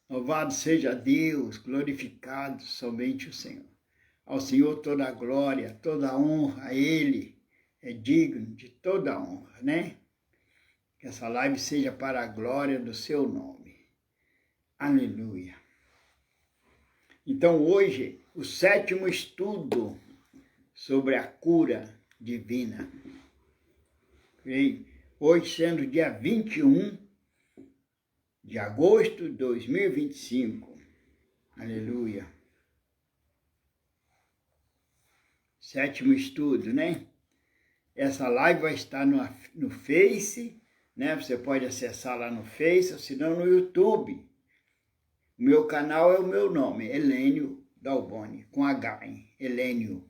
Louvado seja Deus, glorificado somente o Senhor. Ao Senhor toda a glória, toda a honra, a Ele é digno de toda a honra, né? Que essa live seja para a glória do seu nome. Aleluia. Então hoje, o 7º estudo sobre a cura divina. Hoje sendo dia 21 de agosto de 2025. Aleluia. 7º estudo, né? Essa live vai estar no Face, né? Você pode acessar lá no Face, ou se não no YouTube. O meu canal é o meu nome, Helênio Dalboni, com H, hein? Helênio.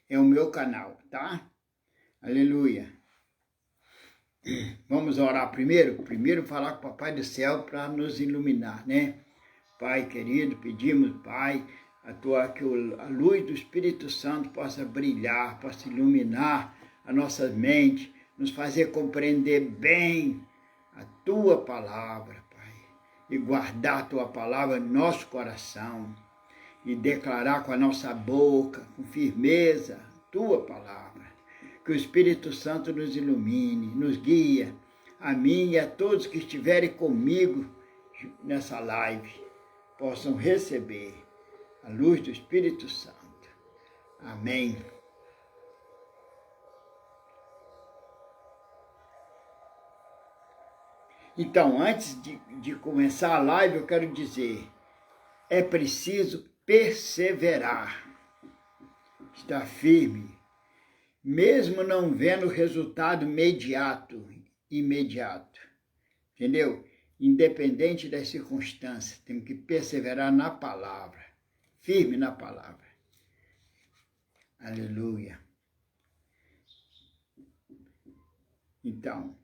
É o meu canal, tá? Aleluia. Vamos orar primeiro? Primeiro falar com o Papai do Céu para nos iluminar, né? Pai querido, pedimos, Pai, que a luz do Espírito Santo possa brilhar, possa iluminar a nossa mente, nos fazer compreender bem a Tua palavra, Pai, e guardar a Tua palavra no nosso coração, e declarar com a nossa boca, com firmeza, a Tua palavra. Que o Espírito Santo nos ilumine, nos guie, a mim e a todos que estiverem comigo nessa live, possam receber a luz do Espírito Santo. Amém. Então, antes de começar a live, eu quero dizer, é preciso perseverar, estar firme, mesmo não vendo resultado imediato, entendeu? Independente das circunstâncias, temos que perseverar na palavra, firme na palavra. Aleluia. Então,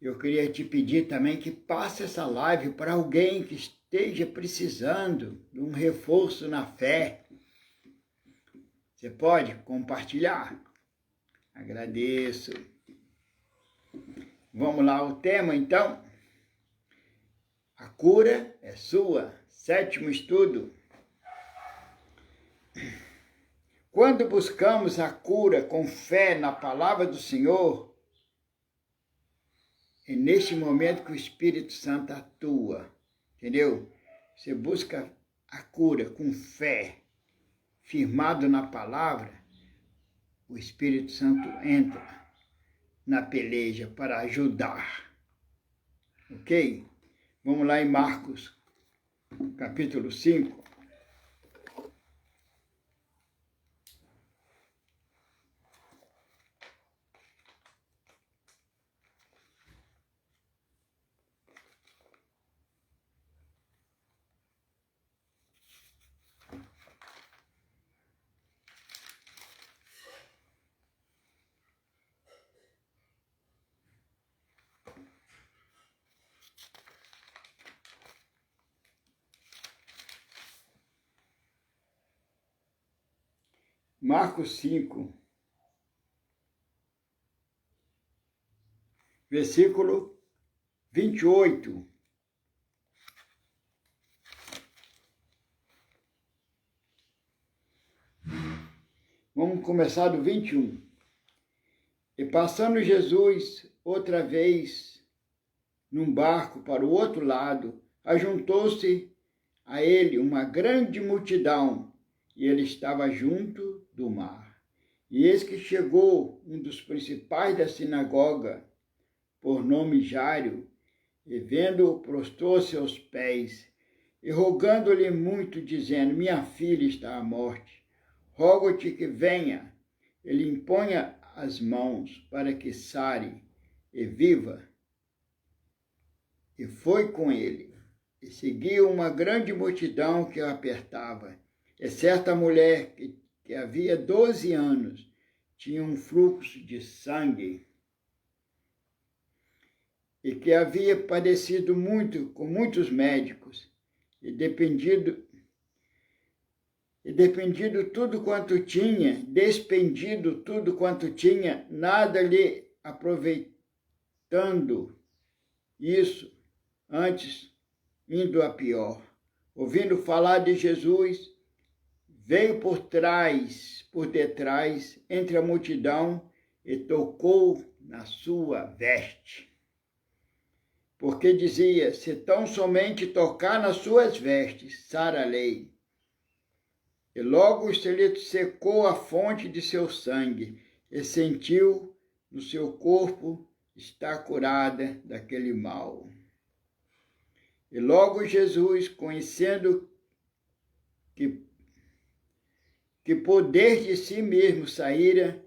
eu queria te pedir também que passe essa live para alguém que esteja precisando de um reforço na fé. Você pode compartilhar? Agradeço. Vamos lá, o tema então? A cura é sua. 7º estudo. Quando buscamos a cura com fé na palavra do Senhor, é neste momento que o Espírito Santo atua, entendeu? Você busca a cura com fé, firmado na palavra, o Espírito Santo entra na peleja para ajudar, ok? Vamos lá em Marcos, capítulo 5. Marcos 5, versículo 28. Vamos começar do 21. E passando Jesus outra vez num barco para o outro lado, ajuntou-se a ele uma grande multidão, e ele estava junto do mar. E eis que chegou um dos principais da sinagoga, por nome Jairo, e vendo-o, prostrou-se aos pés, e rogando-lhe muito, dizendo: minha filha está à morte, rogo-te que venha, ele imponha as mãos para que sare e viva. E foi com ele, e seguiu uma grande multidão que o apertava. E certa mulher que havia 12 anos tinha um fluxo de sangue, e que havia padecido muito com muitos médicos, e despendido tudo quanto tinha, nada lhe aproveitando isso, antes indo a pior. Ouvindo falar de Jesus, veio por detrás, entre a multidão, e tocou na sua veste. Porque dizia, se tão somente tocar nas suas vestes, sararei. E logo se lhe secou a fonte de seu sangue, e sentiu no seu corpo estar curada daquele mal. E logo Jesus, conhecendo que poder de si mesmo saíra,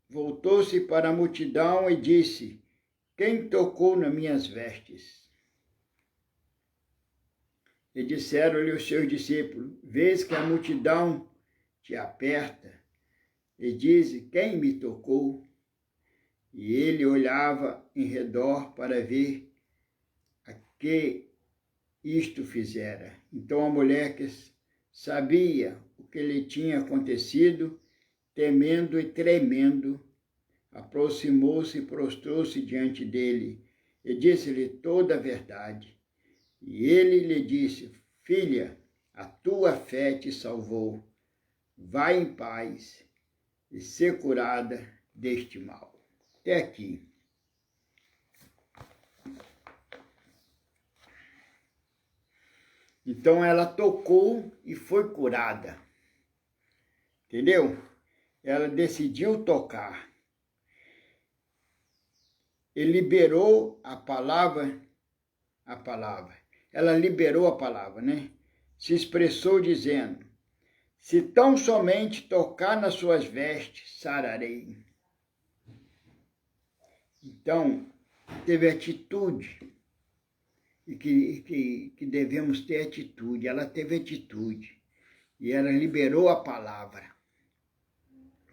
voltou-se para a multidão e disse, quem tocou nas minhas vestes? E disseram-lhe os seus discípulos, vês que a multidão te aperta, e diz, quem me tocou? E ele olhava em redor para ver a que isto fizera. Então a mulher que sabia o que lhe tinha acontecido, temendo e tremendo, aproximou-se e prostrou-se diante dele e disse-lhe toda a verdade. E ele lhe disse, filha, a tua fé te salvou. Vai em paz e ser curada deste mal. Até aqui. Então ela tocou e foi curada. Entendeu? Ela decidiu tocar. E liberou a palavra. Ela liberou a palavra, né? Se expressou dizendo, se tão somente tocar nas suas vestes, sararei. Então, teve atitude. E que devemos ter atitude. Ela teve atitude. E ela liberou a palavra.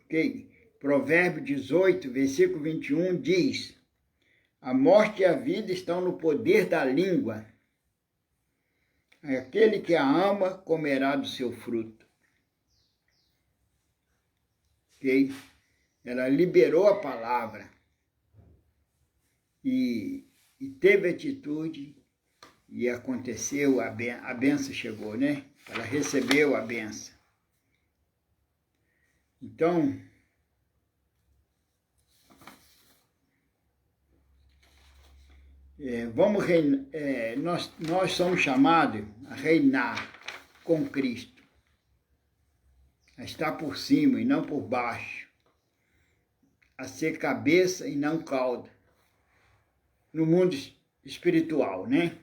Ok? Provérbio 18, versículo 21 diz, a morte e a vida estão no poder da língua. Aquele que a ama comerá do seu fruto. Ok? Ela liberou a palavra. E teve atitude. E aconteceu, a benção chegou, né? Ela recebeu a benção. Então, nós somos chamados a reinar com Cristo. A estar por cima e não por baixo. A ser cabeça e não cauda. No mundo espiritual, né?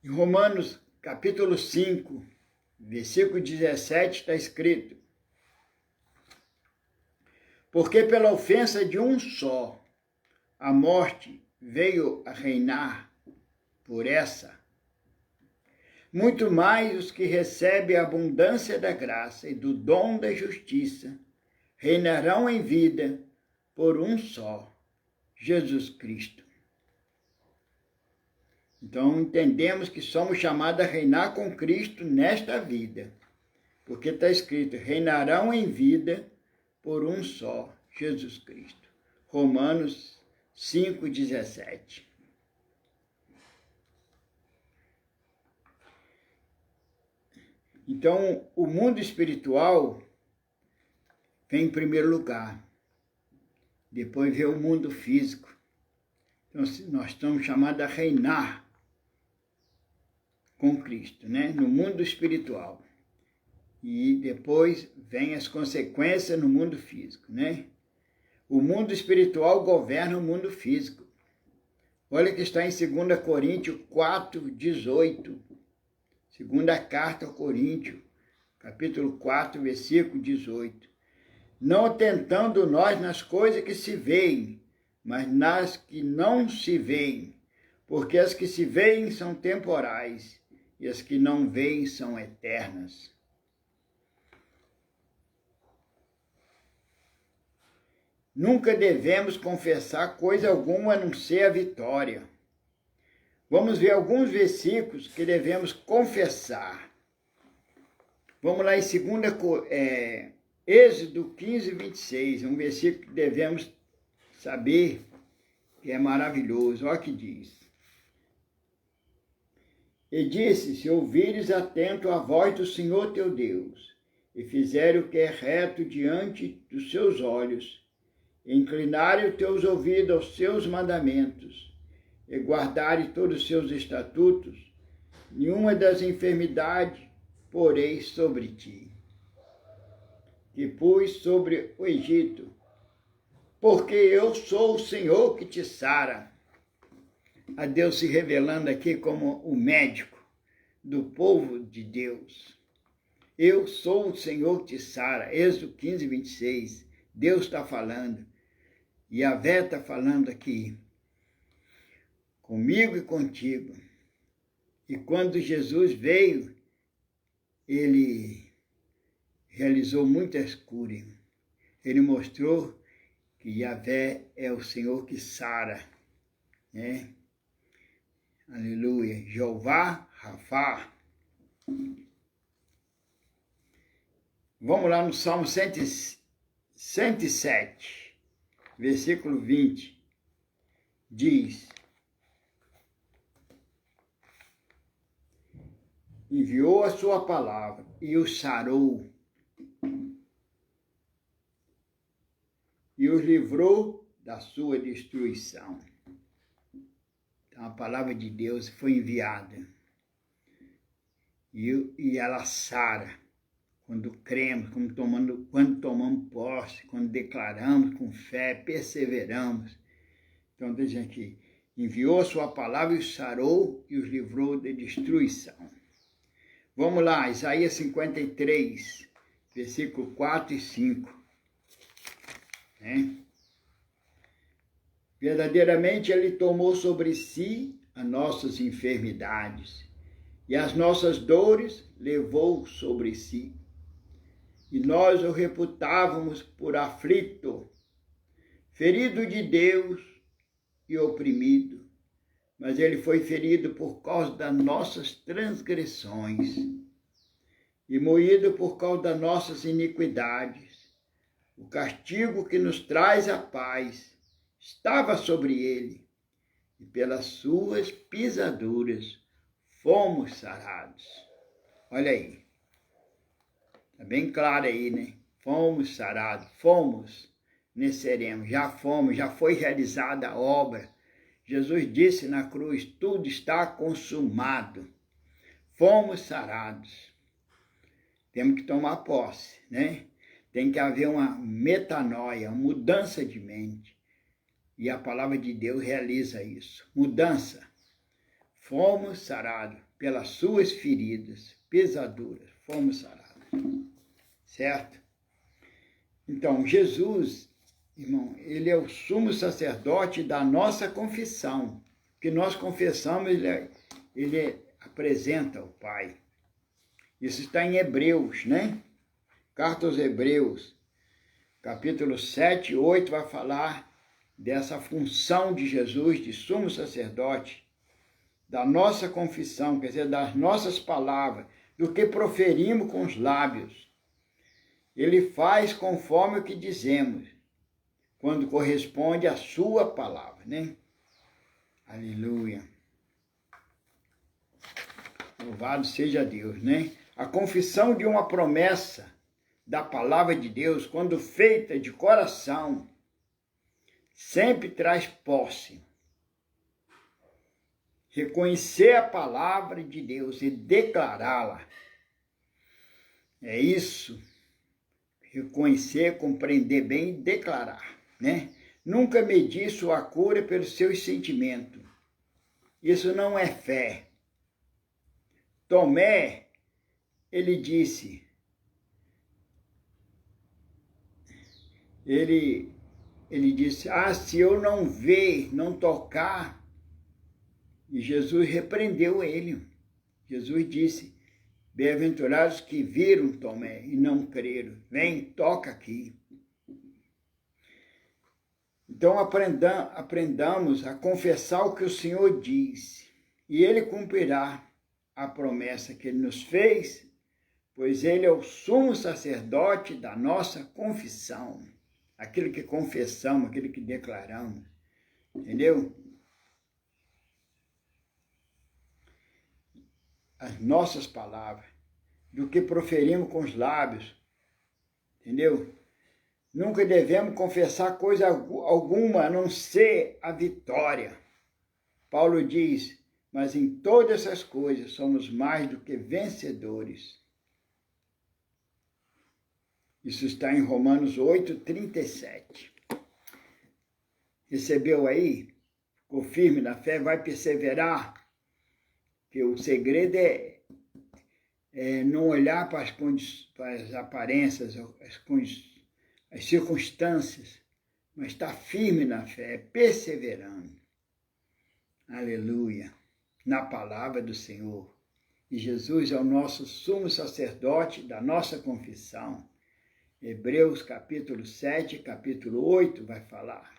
Em Romanos, capítulo 5, versículo 17, está escrito, porque pela ofensa de um só, a morte veio a reinar por essa. Muito mais os que recebem a abundância da graça e do dom da justiça, reinarão em vida por um só, Jesus Cristo. Então, entendemos que somos chamados a reinar com Cristo nesta vida. Porque está escrito, reinarão em vida por um só, Jesus Cristo. Romanos 5,17. Então, o mundo espiritual vem em primeiro lugar. Depois vem o mundo físico. Então, nós estamos chamados a reinar com Cristo, né? No mundo espiritual. E depois vem as consequências no mundo físico, né? O mundo espiritual governa o mundo físico. Olha que está em 2 Coríntios 4:18. Segunda carta ao Coríntios, capítulo 4, versículo 18. Não atentando nós nas coisas que se veem, mas nas que não se veem, porque as que se veem são temporais, e as que não veem são eternas. Nunca devemos confessar coisa alguma a não ser a vitória. Vamos ver alguns versículos que devemos confessar. Vamos lá em Êxodo 15, 26, um versículo que devemos saber que é maravilhoso. Olha o que diz. E disse, se ouvires atento a voz do Senhor teu Deus, e fizeres o que é reto diante dos seus olhos, e inclinares os teus ouvidos aos seus mandamentos, e guardares todos os seus estatutos, nenhuma das enfermidades porei sobre ti, que pus sobre o Egito, porque eu sou o Senhor que te sara. A Deus se revelando aqui como o médico do povo de Deus. Eu sou o Senhor que te sara. Êxodo 15, 26. Deus está falando. E a Vé está falando aqui. Comigo e contigo. E quando Jesus veio, ele realizou muitas curas. Ele mostrou que Yahvé é o Senhor que sara, né? Aleluia. Jeová Rafá. Vamos lá no Salmo 107, versículo 20. Diz: enviou a sua palavra e os sarou, e os livrou da sua destruição. Então, a palavra de Deus foi enviada. E ela sara. Quando cremos, quando tomamos posse, quando declaramos com fé, perseveramos. Então, diz aqui, enviou a sua palavra e os sarou e os livrou da destruição. Vamos lá, Isaías 53, versículo 4 e 5. Né? Verdadeiramente ele tomou sobre si as nossas enfermidades e as nossas dores levou sobre si. E nós o reputávamos por aflito, ferido de Deus e oprimido, mas ele foi ferido por causa das nossas transgressões e moído por causa das nossas iniquidades. O castigo que nos traz a paz estava sobre ele, e pelas suas pisaduras fomos sarados. Olha aí, está bem claro aí, né? Fomos sarados, fomos, nem seremos, já fomos, já foi realizada a obra. Jesus disse na cruz, tudo está consumado. Fomos sarados. Temos que tomar posse, né? Tem que haver uma metanoia, uma mudança de mente. E a palavra de Deus realiza isso. Mudança. Fomos sarados pelas suas feridas, pesaduras. Fomos sarados. Certo? Então, Jesus, irmão, ele é o sumo sacerdote da nossa confissão. O que nós confessamos, ele apresenta o Pai. Isso está em Hebreus, né? Carta aos Hebreus, capítulo 7 e 8, vai falar dessa função de Jesus, de sumo sacerdote, da nossa confissão, quer dizer, das nossas palavras, do que proferimos com os lábios. Ele faz conforme o que dizemos, quando corresponde à sua palavra, né? Aleluia. Louvado seja Deus, né? A confissão de uma promessa da palavra de Deus, quando feita de coração, sempre traz posse. Reconhecer a palavra de Deus e declará-la. É isso. Reconhecer, compreender bem e declarar, né? Nunca medir sua cura pelos seus sentimentos. Isso não é fé. Tomé, ele disse, ele disse, se eu não ver, não tocar, e Jesus repreendeu ele. Jesus disse, bem-aventurados que viram Tomé e não creram. Vem, toca aqui. Então aprendamos a confessar o que o Senhor diz, e Ele cumprirá a promessa que Ele nos fez, pois Ele é o sumo sacerdote da nossa confissão. Aquilo que confessamos, aquilo que declaramos. Entendeu? as nossas palavras, do que proferimos com os lábios, entendeu? Nunca devemos confessar coisa alguma a não ser a vitória. Paulo diz, mas em todas essas coisas somos mais do que vencedores. Isso está em Romanos 8:37. Recebeu aí? Ficou firme na fé, vai perseverar? Que o segredo é não olhar para as aparências, as circunstâncias, mas estar firme na fé, perseverando. Aleluia! Na palavra do Senhor. E Jesus é o nosso sumo sacerdote da nossa confissão. Hebreus capítulo 7, capítulo 8 vai falar.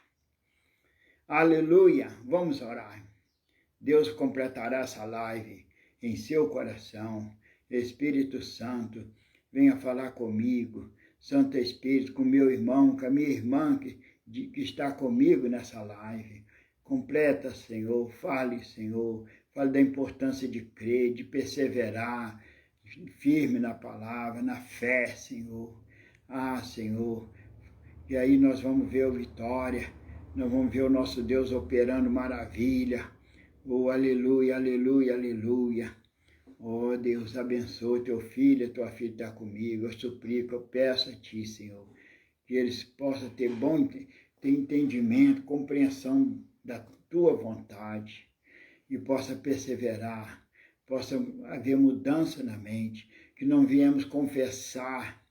Aleluia! Vamos orar. Deus completará essa live em seu coração. Espírito Santo, venha falar comigo. Santo Espírito, com meu irmão, com a minha irmã que está comigo nessa live. Completa, Senhor. Fale, Senhor. Fale da importância de crer, de perseverar, firme na palavra, na fé, Senhor. Ah, Senhor. E aí nós vamos ver a vitória. Nós vamos ver o nosso Deus operando maravilha. Oh, aleluia, aleluia, aleluia. Oh, Deus, abençoe teu filho, tua filha está comigo. Eu suplico, eu peço a ti, Senhor, que eles possam ter entendimento, compreensão da tua vontade e possa perseverar, possa haver mudança na mente, que não viemos confessar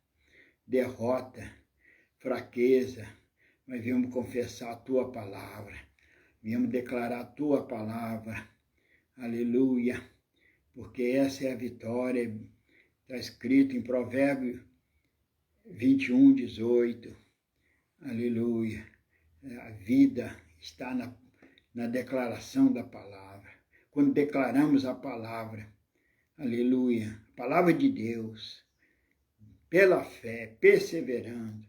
derrota, fraqueza, mas viemos confessar a tua palavra, viemos declarar a tua palavra. Aleluia. Porque essa é a vitória, está escrito em Provérbios 21:18. Aleluia. A vida está na declaração da palavra. Quando declaramos a palavra, aleluia, a palavra de Deus, pela fé, perseverando,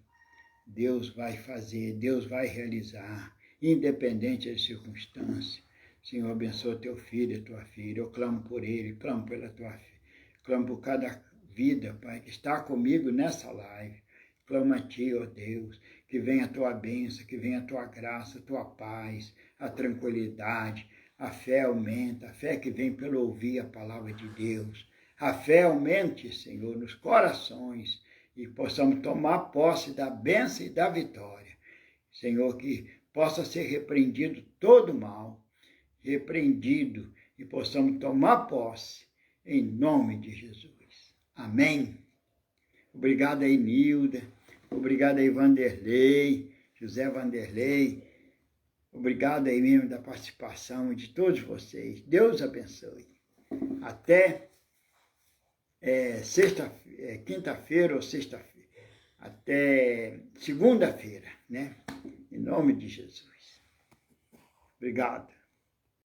Deus vai fazer, Deus vai realizar, independente das circunstâncias. Senhor, abençoa teu filho e tua filha. Eu clamo por ele, clamo pela tua filha. Clamo por cada vida, Pai, que está comigo nessa live. Clamo a ti, ó Deus, que venha a tua bênção, que venha a tua graça, a tua paz, a tranquilidade. A fé aumenta, a fé que vem pelo ouvir a palavra de Deus. A fé aumente, Senhor, nos corações e possamos tomar posse da bênção e da vitória. Senhor, que possa ser repreendido todo mal, repreendido e possamos tomar posse em nome de Jesus. Amém. Obrigado aí, Nilda. Obrigado aí, Vanderlei, José Vanderlei. Obrigado aí mesmo da participação de todos vocês. Deus abençoe. Até quinta-feira ou sexta-feira. Até segunda-feira, né? Em nome de Jesus. Obrigado.